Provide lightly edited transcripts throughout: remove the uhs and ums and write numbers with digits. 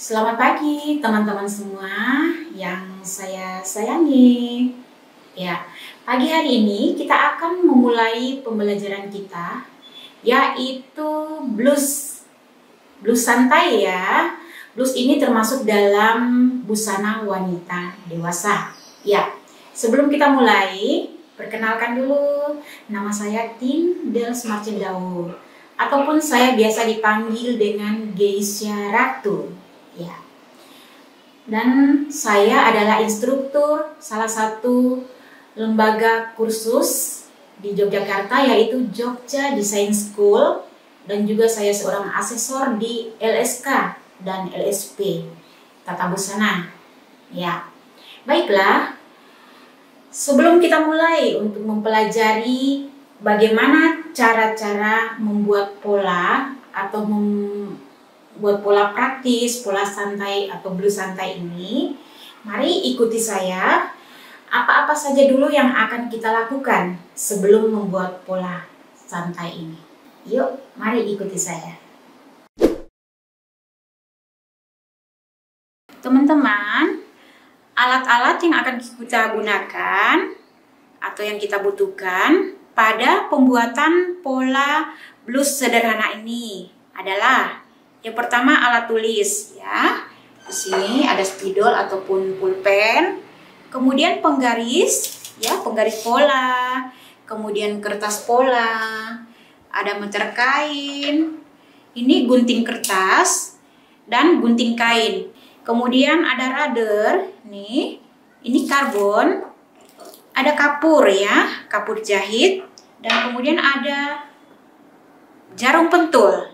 Selamat pagi teman-teman semua yang saya sayangi. Ya, pagi hari ini kita akan memulai pembelajaran kita yaitu blues. Blues santai ya. Blues ini termasuk dalam busana wanita dewasa. Ya, sebelum kita mulai, perkenalkan dulu, nama saya Tin Dels Marcindaur, ataupun saya biasa dipanggil dengan Geisha Ratu. Ya. Dan saya adalah instruktur salah satu lembaga kursus di Yogyakarta yaitu Jogja Design School, dan juga saya seorang asesor di LSK dan LSP Tata Busana. Ya. Baiklah. Sebelum kita mulai untuk mempelajari bagaimana cara-cara membuat pola atau buat pola praktis, pola santai atau blues santai ini, mari ikuti saya. Apa-apa saja dulu yang akan kita lakukan sebelum membuat pola santai ini. Yuk, mari ikuti saya. Teman-teman, alat-alat yang akan kita gunakan atau yang kita butuhkan pada pembuatan pola blues sederhana ini adalah yang pertama alat tulis ya. Di sini ada spidol ataupun pulpen, kemudian penggaris ya, penggaris pola, kemudian kertas pola, ada meter kain, ini gunting kertas dan gunting kain. Kemudian ada rubber nih, ini karbon, ada kapur ya, kapur jahit, dan kemudian ada jarum pentul.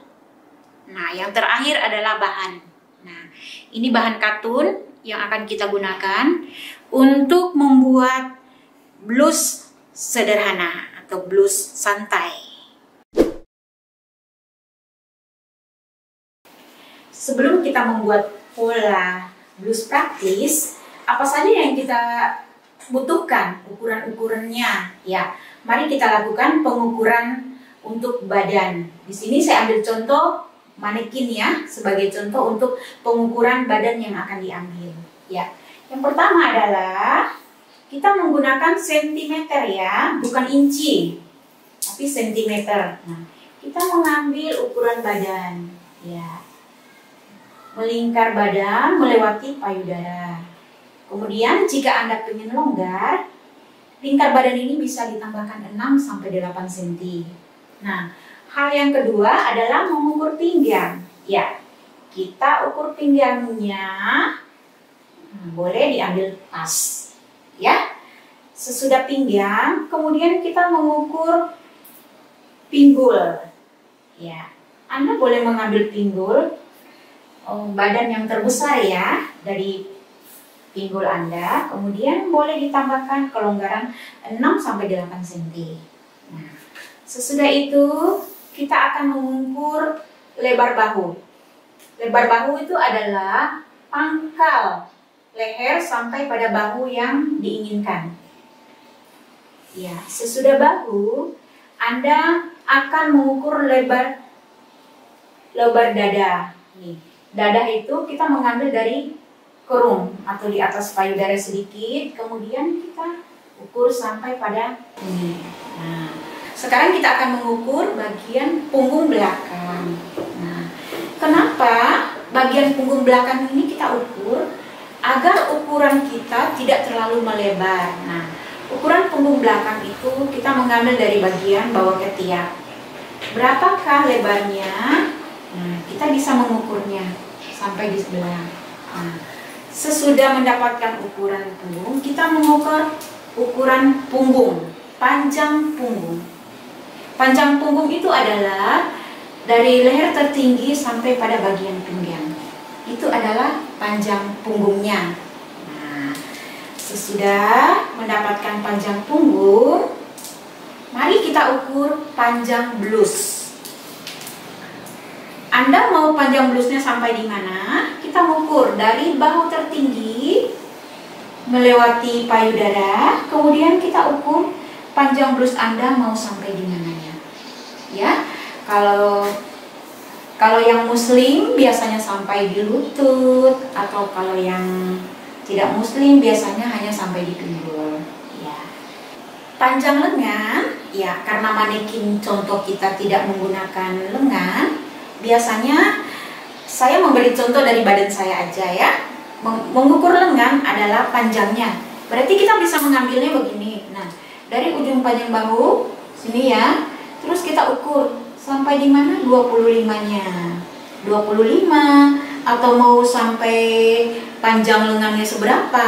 Nah, yang terakhir adalah bahan. Nah, ini bahan katun yang akan kita gunakan untuk membuat blues sederhana atau blues santai. Sebelum kita membuat pola blues praktis, apa saja yang kita butuhkan ukuran-ukurannya? Ya, mari kita lakukan pengukuran untuk badan. Di sini saya ambil contoh manekin ya, sebagai contoh untuk pengukuran badan yang akan diambil. Ya, yang pertama adalah kita menggunakan sentimeter ya, bukan inci, tapi sentimeter. Nah, kita mengambil ukuran badan, ya, melingkar badan melewati payudara. Kemudian jika Anda ingin longgar, lingkar badan ini bisa ditambahkan 6-8 cm. Nah, hal yang kedua adalah mengukur pinggang. Ya, kita ukur pinggangnya, boleh diambil pas. Ya, sesudah pinggang, kemudian kita mengukur pinggul. Ya, Anda boleh mengambil pinggul badan yang terbesar ya dari pinggul Anda, kemudian boleh ditambahkan kelonggaran 6-8 cm. Nah, sesudah itu kita akan mengukur lebar bahu. Lebar bahu itu adalah pangkal leher sampai pada bahu yang diinginkan. Ya, sesudah bahu, Anda akan mengukur lebar dada. Nih, dada itu kita mengambil dari kerung atau di atas payudara sedikit, kemudian kita ukur sampai pada ini. Nah, sekarang kita akan mengukur bagian punggung belakang. Nah, kenapa bagian punggung belakang ini kita ukur? Agar ukuran kita tidak terlalu melebar. Nah, ukuran punggung belakang itu kita mengambil dari bagian bawah ketiak. Berapakah lebarnya? Nah, kita bisa mengukurnya sampai di sebelah. Nah, sesudah mendapatkan ukuran punggung, kita mengukur ukuran punggung, panjang punggung. Panjang punggung itu adalah dari leher tertinggi sampai pada bagian pinggang. Itu adalah panjang punggungnya. Nah, sesudah mendapatkan panjang punggung, mari kita ukur panjang blus. Anda mau panjang blusnya sampai di mana? Kita mengukur dari bahu tertinggi melewati payudara, kemudian kita ukur panjang blus Anda mau sampai di mananya. Ya, kalau Kalau yang muslim biasanya sampai di lutut, atau kalau yang tidak muslim biasanya hanya sampai di pinggul. Ya. Panjang lengan, ya karena manekin contoh kita tidak menggunakan lengan, biasanya saya memberi contoh dari badan saya aja ya. Mengukur lengan adalah panjangnya. Berarti kita bisa mengambilnya begini. Nah, dari ujung panjang bahu sini ya, terus kita ukur sampai di mana 25-nya. 25 atau mau sampai panjang lengannya seberapa.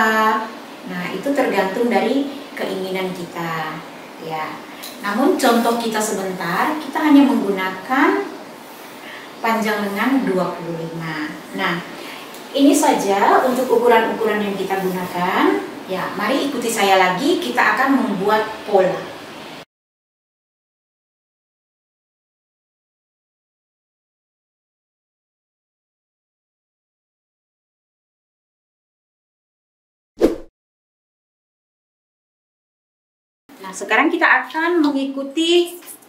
Nah, itu tergantung dari keinginan kita ya. Namun contoh kita sebentar, kita hanya menggunakan panjang lengan 25. Nah, ini saja untuk ukuran-ukuran yang kita gunakan. Ya, mari ikuti saya lagi, kita akan membuat pola. Nah, sekarang kita akan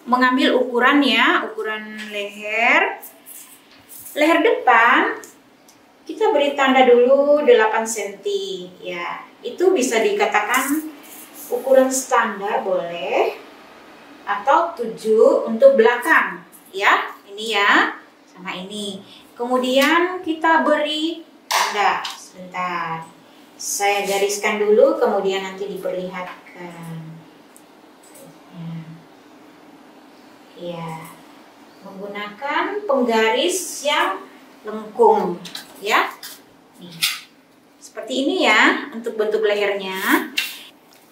mengambil ukuran ya, ukuran leher. Leher depan kita beri tanda dulu 8 cm ya. Itu bisa dikatakan ukuran standar boleh, atau 7 untuk belakang ya. Ini ya, sama ini. Kemudian kita beri tanda. Sebentar, saya gariskan dulu, kemudian nanti diperlihatkan ya. Menggunakan penggaris yang lengkung ya. Nih, seperti ini ya untuk bentuk lehernya.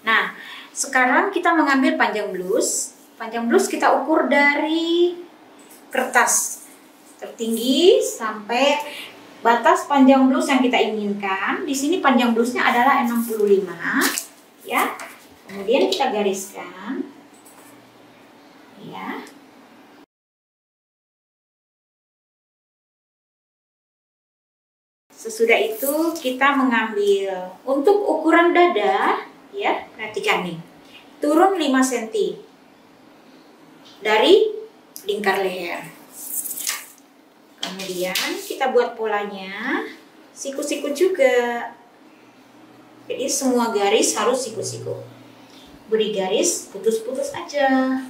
Nah, sekarang kita mengambil panjang blus. Panjang blus kita ukur dari kertas tertinggi sampai batas panjang blus yang kita inginkan. Di sini panjang blusnya adalah 65 ya. Kemudian kita gariskan ya. Sesudah itu kita mengambil untuk ukuran dada ya, perhatikan nih. Turun 5 cm dari lingkar leher. Kemudian kita buat polanya siku-siku juga. Jadi semua garis harus siku-siku. Beri garis putus-putus aja.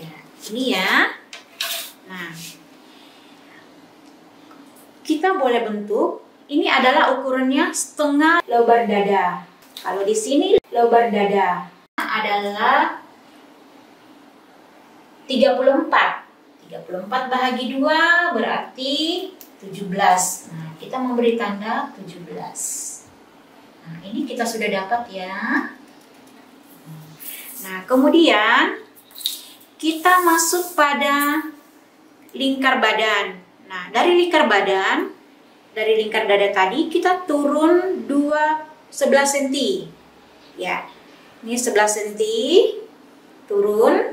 Ya, ini ya. Nah, kita boleh bentuk, ini adalah ukurannya setengah lebar dada. Kalau di sini lebar dada adalah 34. 34 bahagi 2 berarti 17. Nah, kita memberi tanda 17. Nah, ini kita sudah dapat ya. Nah, kemudian kita masuk pada lingkar badan. Nah, dari lingkar badan, dari lingkar dada tadi kita turun 11 cm. Ya. Ini 11 cm turun.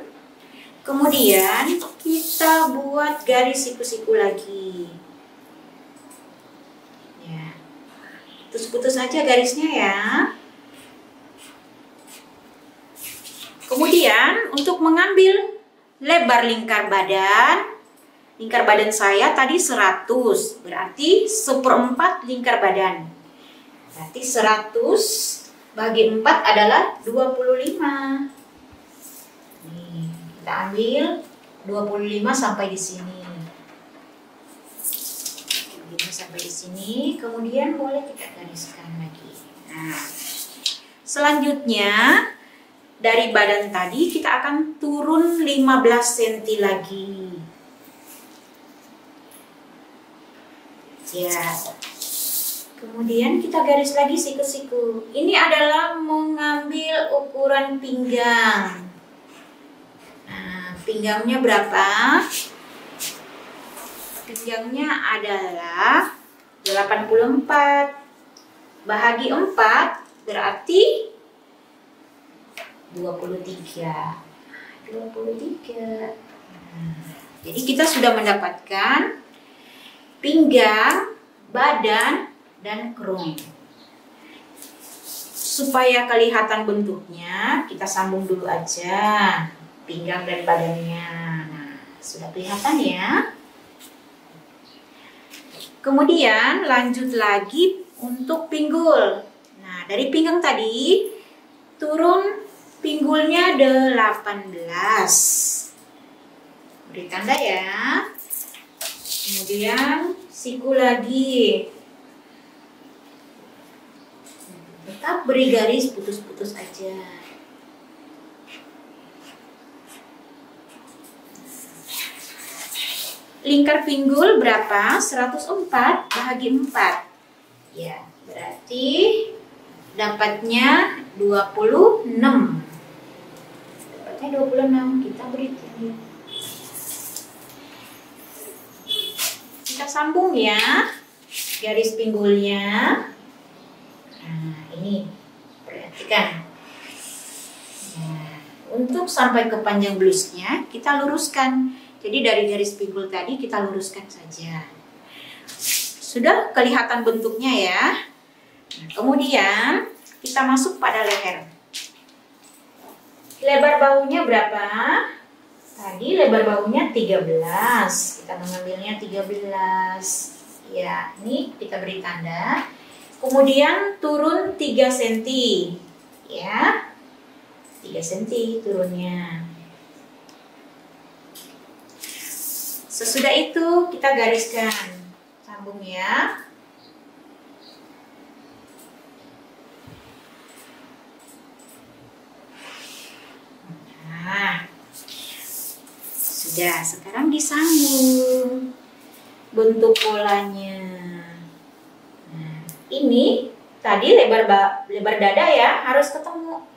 Kemudian kita buat garis siku-siku lagi. Ya. Putus-putus aja garisnya ya. Kemudian untuk mengambil lebar lingkar badan saya tadi 100, berarti 1/4 lingkar badan. Berarti 100 bagi 4 adalah 25. Nih, kita ambil 25 sampai di sini. 25 sampai di sini, kemudian boleh kita gariskan lagi. Nah, selanjutnya dari badan tadi kita akan turun 15 cm lagi. Ya, kemudian kita garis lagi siku-siku. Ini adalah mengambil ukuran pinggang. Nah, pinggangnya berapa? Pinggangnya adalah 84 bahagi 4 berarti 23. Jadi kita sudah mendapatkan pinggang, badan, dan kerung. Supaya kelihatan bentuknya, kita sambung dulu aja. pinggang dan badannya. Nah, sudah kelihatan ya. Kemudian lanjut lagi untuk pinggul. Nah, dari pinggang tadi turun pinggulnya 18. Beri tanda ya. Kemudian siku lagi. Tetap beri garis putus-putus aja. Lingkar pinggul berapa? 104 bahagi 4. Ya, berarti dapatnya 26. Dapatnya 26. Kita beri tanda. Kita sambung ya garis pinggulnya. Nah, ini perhatikan. Nah, untuk sampai ke panjang blusnya kita luruskan. Jadi dari garis pinggul tadi kita luruskan saja. Sudah kelihatan bentuknya ya. Nah, kemudian kita masuk pada leher. Lebar bahunya berapa? Tadi lebar bahunya 13. Kita mengambilnya 13. Ya, ini kita beri tanda. Kemudian turun 3 cm. Ya. 3 cm turunnya. Sesudah itu kita gariskan, sambung ya. Nah, sudah. Sekarang disambung bentuk polanya. Nah, ini tadi lebar dada ya, harus ketemu.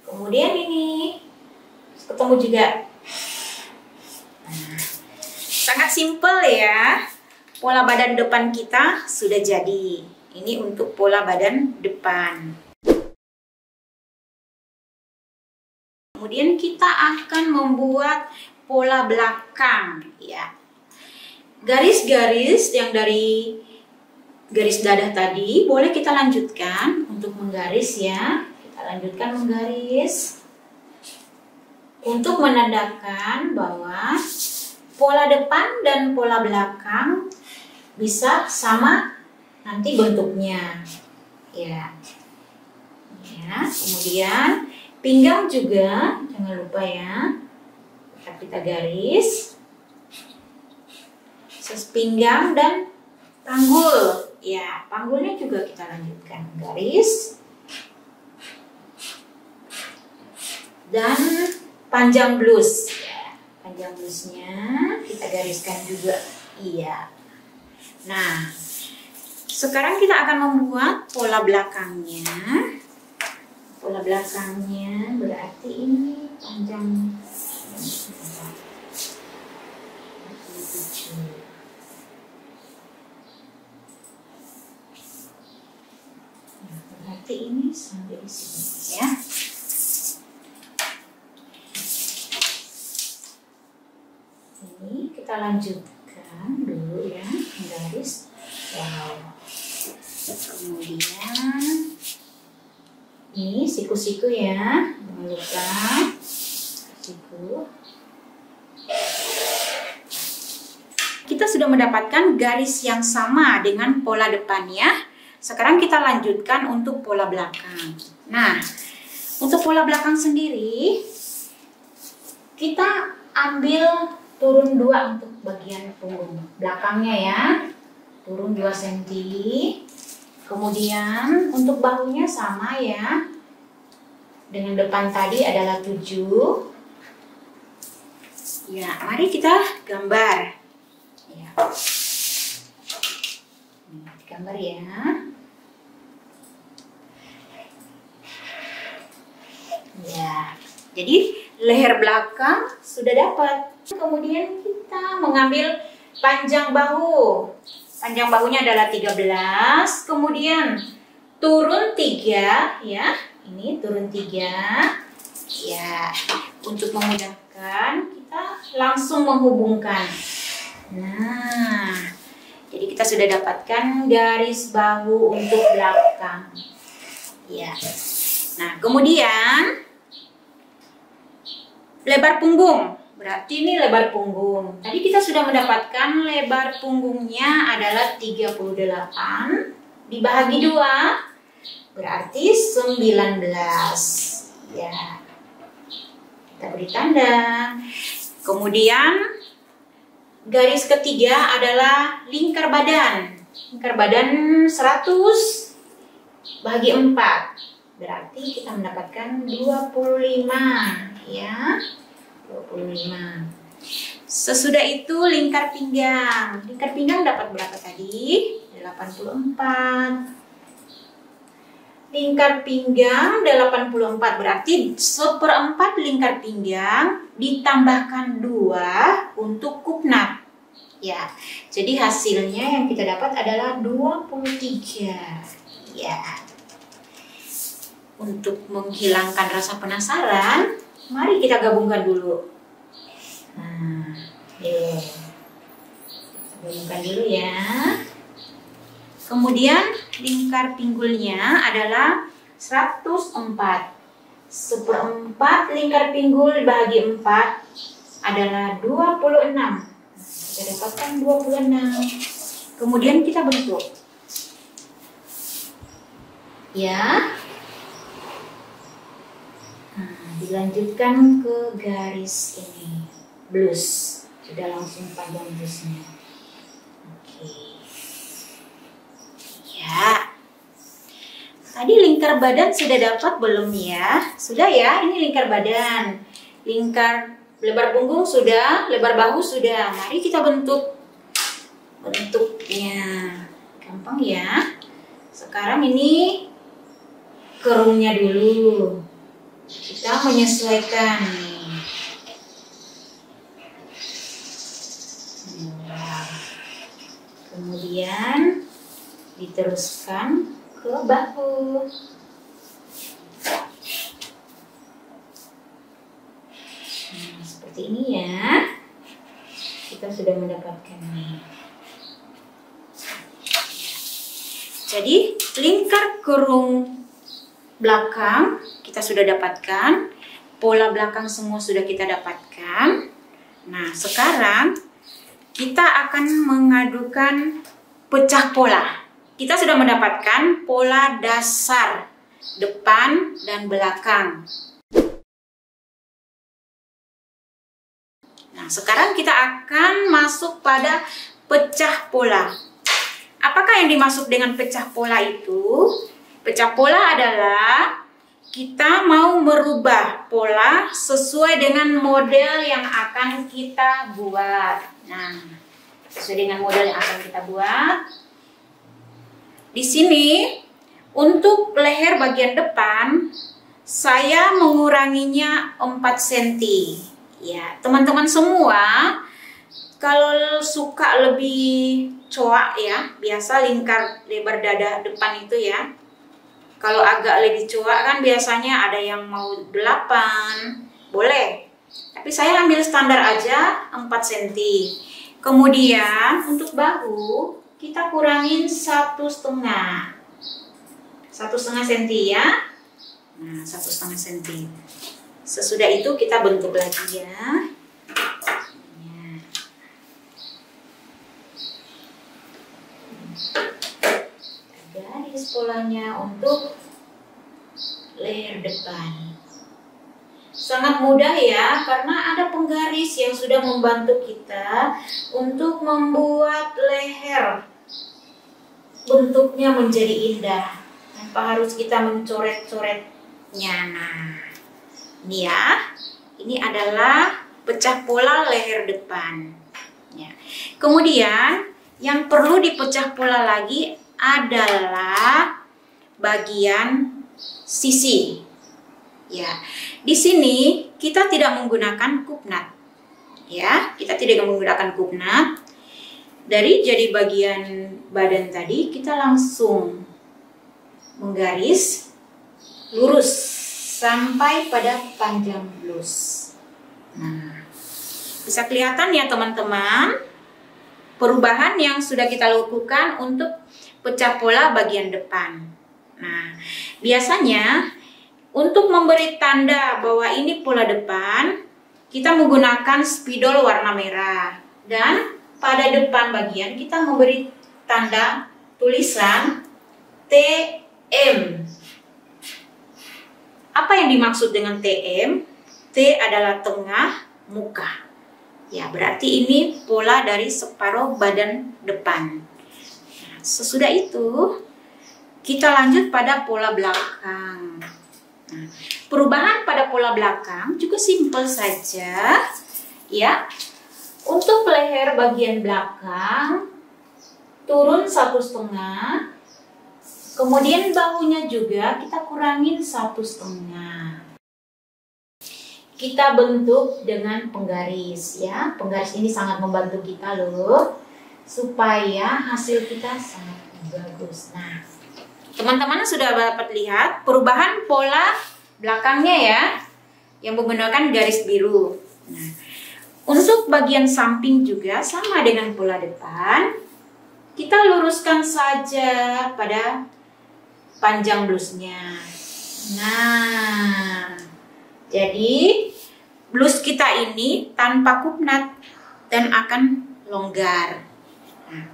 Kemudian ini ketemu juga. Sangat simpel ya. Pola badan depan kita sudah jadi. Ini untuk pola badan depan. Kemudian kita akan membuat pola belakang ya. Garis-garis yang dari garis dada tadi boleh kita lanjutkan untuk menggaris ya. Kita lanjutkan menggaris untuk menandakan bahwa pola depan dan pola belakang bisa sama nanti bentuknya. Ya. Ya, kemudian pinggang juga jangan lupa ya. Kita garis. Pinggang dan panggul. Ya, panggulnya juga kita lanjutkan garis. Dan panjang blus. Panjang blusnya kita gariskan juga. Iya. Nah, sekarang kita akan membuat pola belakangnya. Pola belakangnya berarti ini panjang. Nah, berarti ini sampai di sini ya. Ini kita lanjutkan dulu ya, garis bawah. Kemudian ini siku-siku ya, jangan lupa siku. Kita sudah mendapatkan garis yang sama dengan pola depan ya. Sekarang kita lanjutkan untuk pola belakang. Nah, untuk pola belakang sendiri kita ambil turun 2 untuk bagian punggung belakangnya ya. Turun 2 cm. Kemudian untuk bahunya sama ya. Dengan depan tadi adalah 7. Ya, mari kita gambar. Ya. Gambar ya. Ya. Jadi leher belakang sudah dapat. Kemudian kita mengambil panjang bahu. Panjang bahunya adalah 13. Kemudian turun 3 ya. Ini turun 3. Ya, untuk memudahkan kita langsung menghubungkan. Nah, jadi kita sudah dapatkan garis bahu untuk belakang. Ya. Nah, kemudian lebar punggung. Berarti ini lebar punggung. Tadi kita sudah mendapatkan lebar punggungnya adalah 38 dibagi 2 berarti 19. Ya. Kita beri tanda. Kemudian garis ketiga adalah lingkar badan. Lingkar badan 100 bagi 4. Berarti kita mendapatkan 25, ya. 25. Sesudah itu lingkar pinggang. Lingkar pinggang dapat berapa tadi? 84. Lingkar pinggang 84 berarti 1/4 lingkar pinggang ditambahkan 2 untuk kupnat. Ya, jadi hasilnya yang kita dapat adalah 23. Ya. Untuk menghilangkan rasa penasaran, mari kita gabungkan dulu. Nah, gabungkan dulu ya. Kemudian lingkar pinggulnya adalah 104. 1/4 lingkar pinggul dibagi 4 adalah 26. Kita dapatkan 26. Kemudian kita bentuk. Ya. Nah, dilanjutkan ke garis ini. Blus. Sudah langsung panjang blusnya. Oke. Ya, tadi lingkar badan sudah dapat belum ya? Sudah ya, ini lingkar badan. Lingkar lebar punggung sudah, lebar bahu sudah. Mari kita bentuk bentuknya. Gampang ya. Sekarang ini kerungnya dulu. Kita menyesuaikan nih. Kemudian diteruskan ke bahu. Nah, seperti ini ya. Kita sudah mendapatkan nih. Jadi lingkar kerung belakang kita sudah dapatkan. Pola belakang semua sudah kita dapatkan. Nah, sekarang kita akan mengadukan pecah pola. Kita sudah mendapatkan pola dasar depan dan belakang. Nah, sekarang kita akan masuk pada pecah pola. Apakah yang dimaksud dengan pecah pola itu? Pecah pola adalah kita mau merubah pola sesuai dengan model yang akan kita buat. Nah, sesuai dengan model yang akan kita buat. Di sini untuk leher bagian depan saya menguranginya 4 cm. Ya, teman-teman semua kalau suka lebih coak ya, biasa lingkar lebar dada depan itu ya. Kalau agak lebih coak kan biasanya ada yang mau 8, boleh. Tapi saya ambil standar aja 4 cm. Kemudian untuk bahu kita kurangin 1,5 cm ya. Nah, 1,5 cm. Sesudah itu kita bentuk lagi ya. Garis polanya untuk leher depan. Sangat mudah ya, karena ada penggaris yang sudah membantu kita untuk membuat leher bentuknya menjadi indah tanpa harus kita mencoret-coretnya. Nah, ini ya, ini adalah pecah pola leher depan ya. Kemudian yang perlu dipecah pola lagi adalah bagian sisi ya. Di sini kita tidak menggunakan kupnat ya, kita tidak menggunakan kupnat. Dari jadi bagian badan tadi kita langsung menggaris lurus sampai pada panjang blus. Nah, bisa kelihatan ya teman-teman perubahan yang sudah kita lakukan untuk pecah pola bagian depan. Nah, biasanya untuk memberi tanda bahwa ini pola depan, kita menggunakan spidol warna merah. Dan pada depan bagian kita memberi tanda tulisan TM. Apa yang dimaksud dengan TM? T adalah tengah muka. Ya, berarti ini pola dari separuh badan depan. Nah, sesudah itu, kita lanjut pada pola belakang. Nah, perubahan pada pola belakang juga simpel saja. Ya, untuk leher bagian belakang, turun 1,5. Kemudian bahunya juga kita kurangin 1,5. Kita bentuk dengan penggaris ya. Penggaris ini sangat membantu kita loh supaya hasil kita sangat bagus. Nah, teman-teman sudah dapat lihat perubahan pola belakangnya ya, yang menggunakan garis biru. Nah, untuk bagian samping juga sama dengan pola depan. Kita luruskan saja pada panjang blusnya. Nah, jadi blus kita ini tanpa kupnat dan akan longgar. Nah,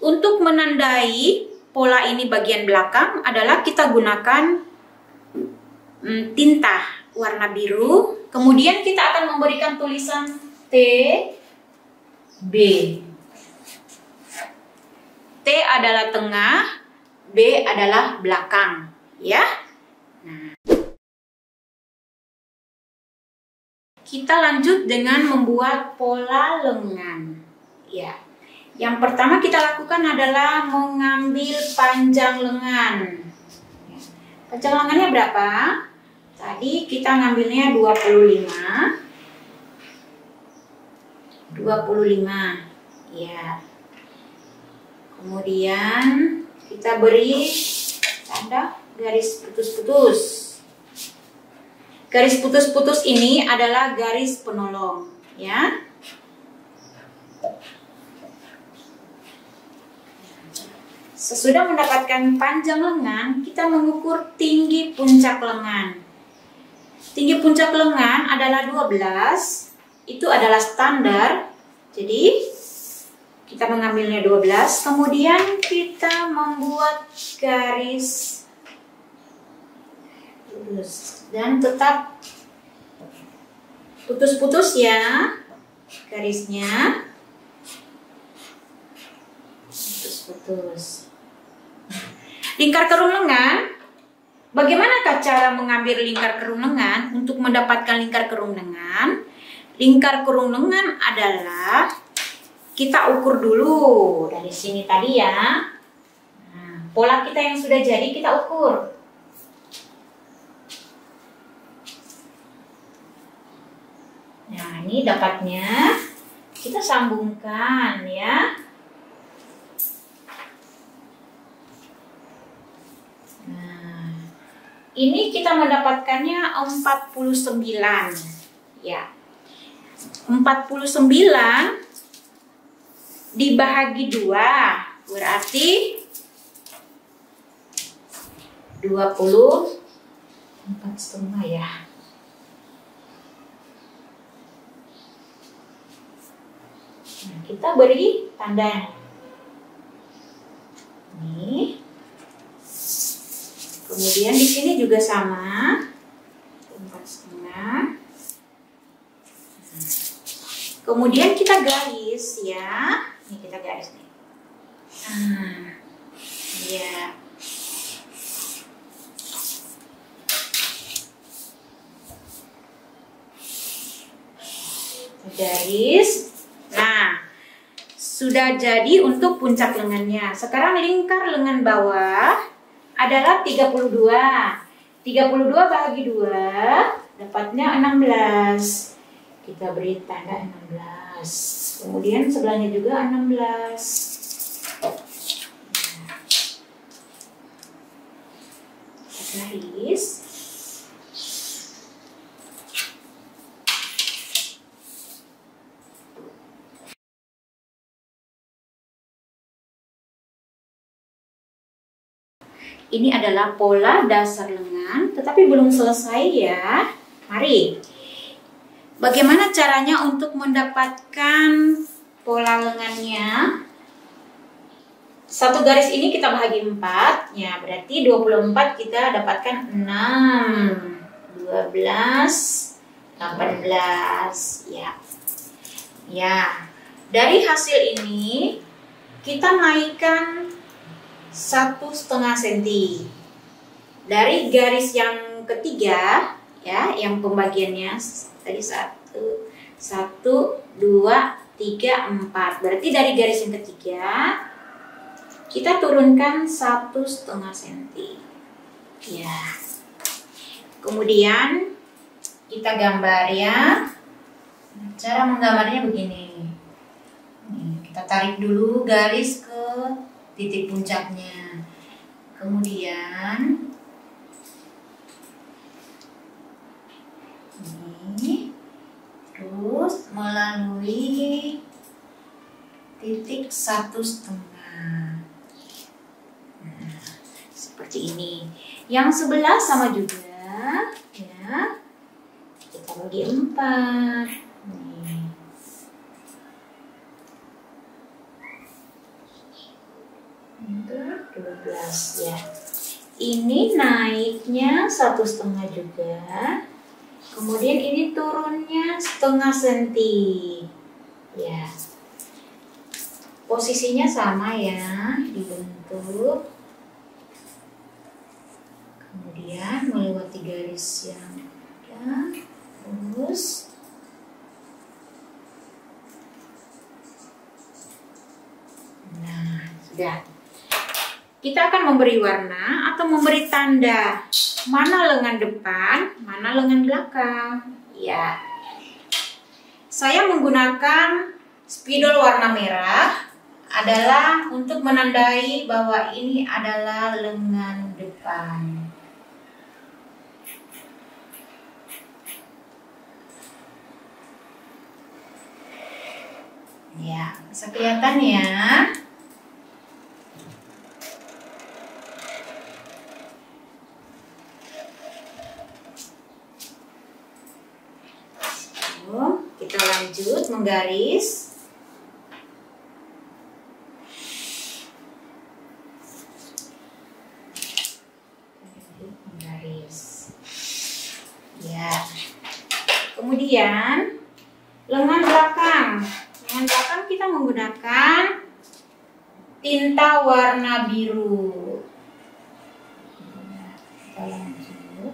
untuk menandai pola ini bagian belakang adalah kita gunakan tinta warna biru. Kemudian kita akan memberikan tulisan TB. T adalah tengah, B adalah belakang, ya. Nah, kita lanjut dengan membuat pola lengan. Ya. Yang pertama kita lakukan adalah mengambil panjang lengan. Panjang lengannya berapa? Tadi kita ngambilnya 25. 25. Ya. Kemudian kita beri tanda garis putus-putus. Garis putus-putus ini adalah garis penolong, ya. Sesudah mendapatkan panjang lengan, kita mengukur tinggi puncak lengan. Tinggi puncak lengan adalah 12. Itu adalah standar. Jadi, kita mengambilnya 12. Kemudian kita membuat garis dan tetap putus-putus ya garisnya, putus-putus. Lingkar kerung lengan, bagaimanakah cara mengambil lingkar kerung lengan? Untuk mendapatkan lingkar kerung lengan, lingkar kerung lengan adalah kita ukur dulu dari sini tadi ya. Nah, pola kita yang sudah jadi kita ukur. Nah, ini dapatnya kita sambungkan ya. Nah, ini kita mendapatkannya 49 ya. 49 dibagi 2 berarti 24,5 ya. Nah, kita beri tanda ini. Kemudian di sini juga sama 4,5. Kemudian kita garis ya. Ini kita garis nih. Nah, ya. Garis. Nah, sudah jadi untuk puncak lengannya. Sekarang lingkar lengan bawah adalah 32. 32 bagi 2 dapatnya 16. Kita beri tanda 16. Kemudian sebelahnya juga 16. Garis. Ini adalah pola dasar lengan, tetapi belum selesai ya. Mari Bagaimana caranya untuk mendapatkan pola lengannya? Satu garis ini kita bahagi 4, ya berarti 24 kita dapatkan 6, 12, 18, ya. Ya, dari hasil ini kita naikkan 1,5 cm. Dari garis yang ketiga, ya, yang pembagiannya tadi 1, 2, 3, 4. Berarti dari garis yang ketiga kita turunkan 1,5 cm. Ya. Kemudian kita gambar ya. Cara menggambarnya begini. Kita tarik dulu garis ke titik puncaknya. Kemudian ini terus melalui titik 1,5. Seperti ini. Yang sebelah sama juga, ya. Kita bagi 4. Nih. Untuk 12 ya. Ini naiknya 1,5 juga. Kemudian ini turunnya 0,5 cm. Ya. Posisinya sama ya, dibentuk. Kemudian melewati garis yang ada, terus nah, sudah. Kita akan memberi warna atau memberi tanda mana lengan depan, mana lengan belakang. Ya. Saya menggunakan spidol warna merah adalah untuk menandai bahwa ini adalah lengan depan. Ya, bisa kelihatan ya. So, kita lanjut menggaris. Ya. Kemudian lengan belakang. Lengan belakang kita menggunakan tinta warna biru. Kita lanjut.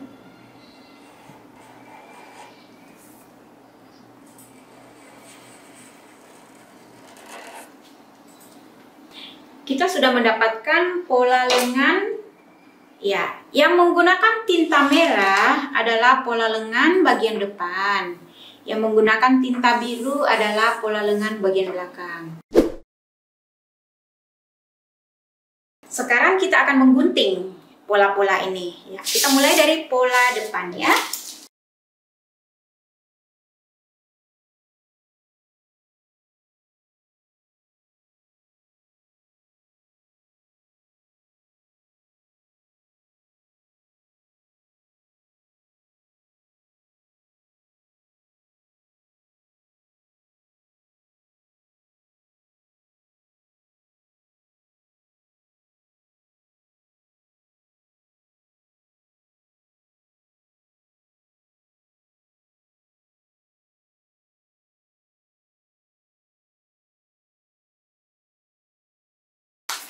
Kita sudah mendapatkan pola lengan. Ya, yang menggunakan tinta merah adalah pola lengan bagian depan. Yang menggunakan tinta biru adalah pola lengan bagian belakang. Sekarang kita akan menggunting pola-pola ini. Ya, kita mulai dari pola depan ya.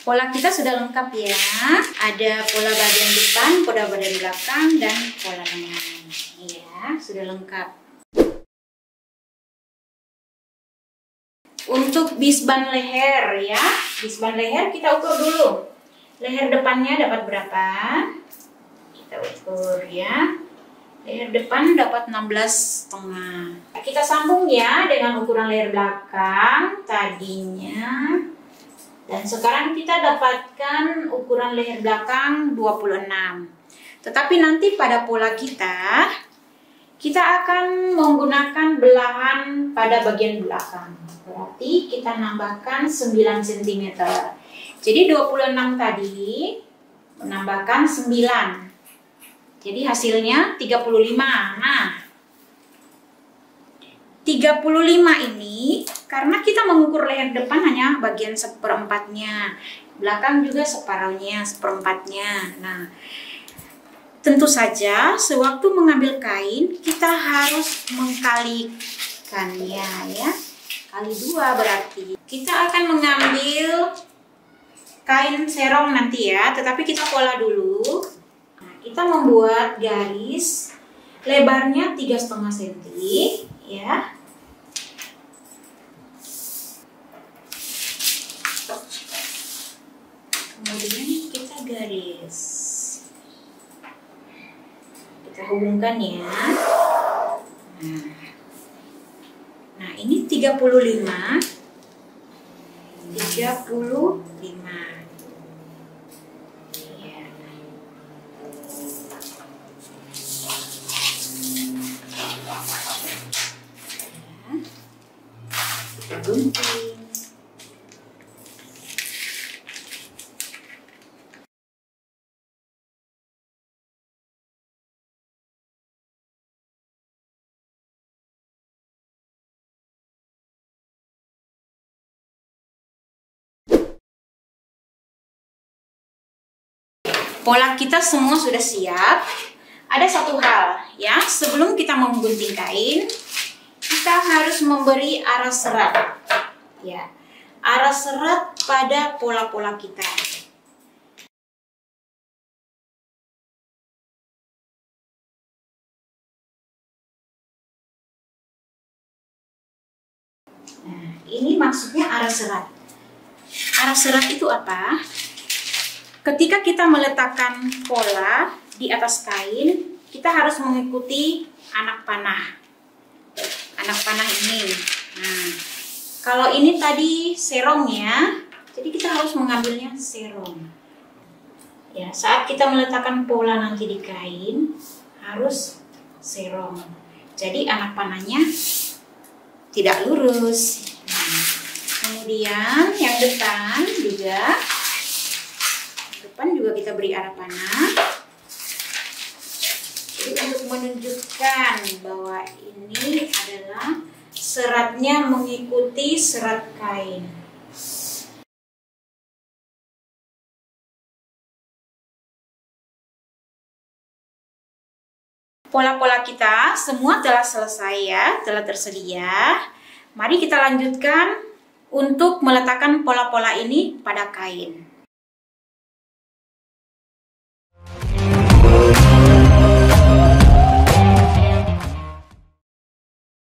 Pola kita sudah lengkap ya. Ada pola bagian depan, pola bagian belakang, dan pola lengan. Ya, sudah lengkap. Untuk bisban leher ya, bisban leher kita ukur dulu. Leher depannya dapat berapa? Kita ukur ya. Leher depan dapat 16,5. Kita sambung ya dengan ukuran leher belakang tadinya. Dan sekarang kita dapatkan ukuran leher belakang 26. Tetapi nanti pada pola kita akan menggunakan belahan pada bagian belakang. Berarti kita nambahkan 9 cm. Jadi 26 tadi menambahkan 9. Jadi hasilnya 35. Nah, 35 ini, karena kita mengukur leher depan hanya bagian seperempatnya, belakang juga separuhnya, seperempatnya. Nah, tentu saja sewaktu mengambil kain kita harus mengkalikannya ya. Kali 2 berarti. Kita akan mengambil kain serong nanti ya, tetapi kita pola dulu. Nah, kita membuat garis lebarnya 3,5 cm ya. Kemudian kita garis. Kita hubungkan ya. Nah, ini 35. Ya. Kita gunting. Pola kita semua sudah siap. Ada satu hal ya, sebelum kita menggunting kain, kita harus memberi arah serat. Ya, arah serat pada pola-pola kita. Nah, ini maksudnya arah serat. Arah serat itu apa? Ketika kita meletakkan pola di atas kain, kita harus mengikuti anak panah. Anak panah ini. Nah, kalau ini tadi serong ya, jadi kita harus mengambilnya serong. Ya, saat kita meletakkan pola nanti di kain, harus serong. Jadi anak panahnya tidak lurus. Nah, kemudian yang depan juga. Depan juga kita beri arah panah. Jadi untuk menunjukkan bahwa ini adalah seratnya mengikuti serat kain. Pola-pola kita semua telah selesai ya, telah tersedia. Mari kita lanjutkan untuk meletakkan pola-pola ini pada kain.